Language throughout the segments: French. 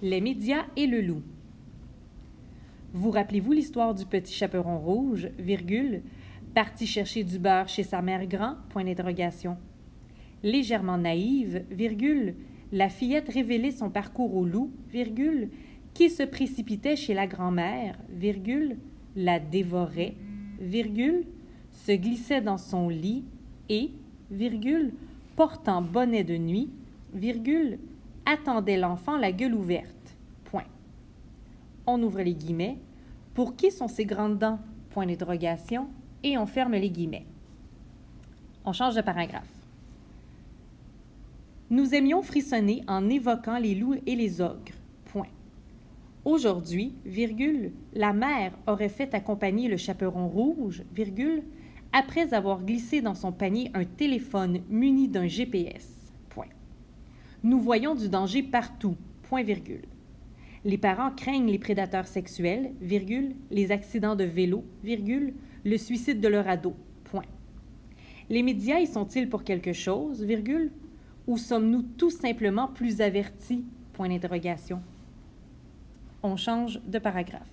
Les médias et le loup. Vous rappelez-vous l'histoire du petit chaperon rouge, virgule, parti chercher du beurre chez sa mère grand, point d'interrogation. Légèrement naïve, virgule, la fillette révélait son parcours au loup, virgule, qui se précipitait chez la grand-mère, virgule, la dévorait, virgule, se glissait dans son lit et, virgule, portant bonnet de nuit, virgule, attendait l'enfant la gueule ouverte. Point. On ouvre les guillemets. Pour qui sont ces grandes dents? Point d'interrogation. Et on ferme les guillemets. On change de paragraphe. Nous aimions frissonner en évoquant les loups et les ogres. Point. Aujourd'hui, virgule, la mère aurait fait accompagner le chaperon rouge, virgule, après avoir glissé dans son panier un téléphone muni d'un GPS. Point. Nous voyons du danger partout. Point virgule. Les parents craignent les prédateurs sexuels, virgule, les accidents de vélo, virgule, le suicide de leur ado. Point. Les médias y sont-ils pour quelque chose, virgule, ou sommes-nous tout simplement plus avertis? Point d'interrogation. On change de paragraphe.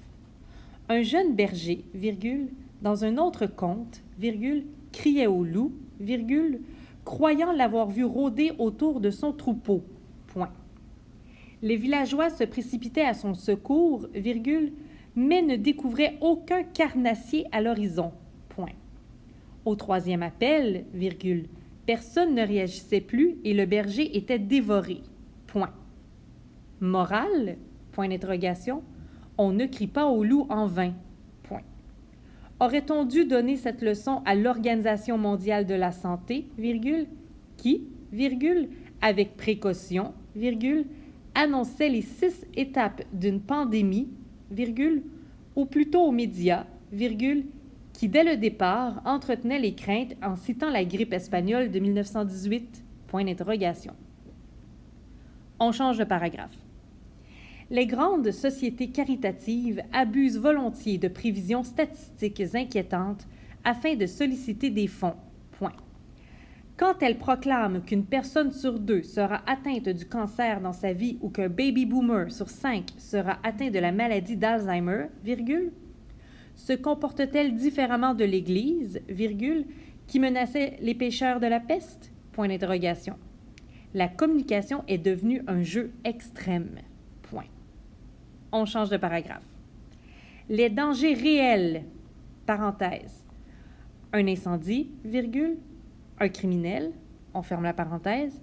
Un jeune berger, virgule, dans un autre conte, virgule, criait au loup, virgule, croyant l'avoir vu rôder autour de son troupeau. Point. Les villageois se précipitaient à son secours, virgule, mais ne découvraient aucun carnassier à l'horizon. Point. Au troisième appel, virgule, personne ne réagissait plus et le berger était dévoré. Point. Morale? Point d'interrogation. On ne crie pas au loup en vain. Point. Aurait-on dû donner cette leçon à l'Organisation mondiale de la santé, virgule, qui, virgule, avec précaution, virgule, annonçait les 6 étapes d'une pandémie, virgule, ou plutôt aux médias, virgule, qui, dès le départ, entretenaient les craintes en citant la grippe espagnole de 1918, point d'interrogation. On change de paragraphe. Les grandes sociétés caritatives abusent volontiers de prévisions statistiques inquiétantes afin de solliciter des fonds. Point. Quand elles proclament qu'une personne sur 2 sera atteinte du cancer dans sa vie ou qu'un baby boomer sur 5 sera atteint de la maladie d'Alzheimer, virgule, se comporte-t-elle différemment de l'Église, virgule, qui menaçait les pécheurs de la peste? Point d'interrogation. La communication est devenue un jeu extrême. Point. On change de paragraphe. Les dangers réels, parenthèse, un incendie, virgule, un criminel, on ferme la parenthèse,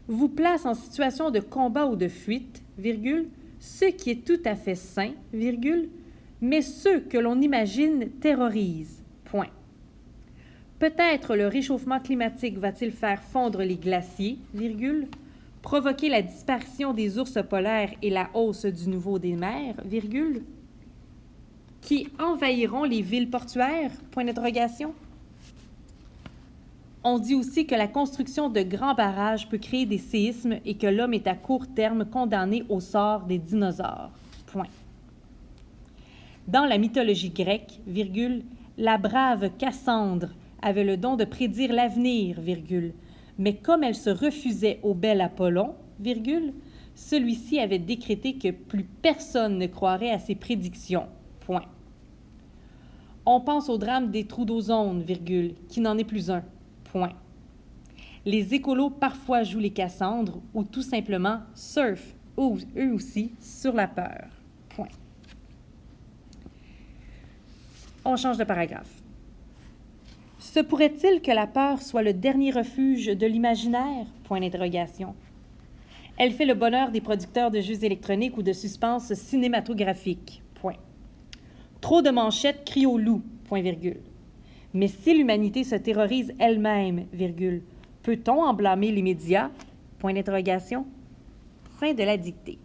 vous place en situation de combat ou de fuite, virgule, ce qui est tout à fait sain, virgule, mais ceux que l'on imagine terrorisent. Point. Peut-être le réchauffement climatique va-t-il faire fondre les glaciers, virgule, provoquer la disparition des ours polaires et la hausse du niveau des mers, virgule, qui envahiront les villes portuaires, point d'interrogation. On dit aussi que la construction de grands barrages peut créer des séismes et que l'homme est à court terme condamné au sort des dinosaures. Point. Dans la mythologie grecque, virgule, la brave Cassandre avait le don de prédire l'avenir, virgule, mais comme elle se refusait au bel Apollon, virgule, celui-ci avait décrété que plus personne ne croirait à ses prédictions. Point. On pense au drame des trous d'ozone, virgule, qui n'en est plus un. Point. Les écolos parfois jouent les Cassandres ou tout simplement surfent, eux aussi, sur la peur. Point. On change de paragraphe. Se pourrait-il que la peur soit le dernier refuge de l'imaginaire? Point d'interrogation. Elle fait le bonheur des producteurs de jeux électroniques ou de suspense cinématographique. Point. Trop de manchettes crient au loup. Point virgule. Mais si l'humanité se terrorise elle-même, virgule, peut-on en blâmer les médias? Point d'interrogation. Fin de la dictée.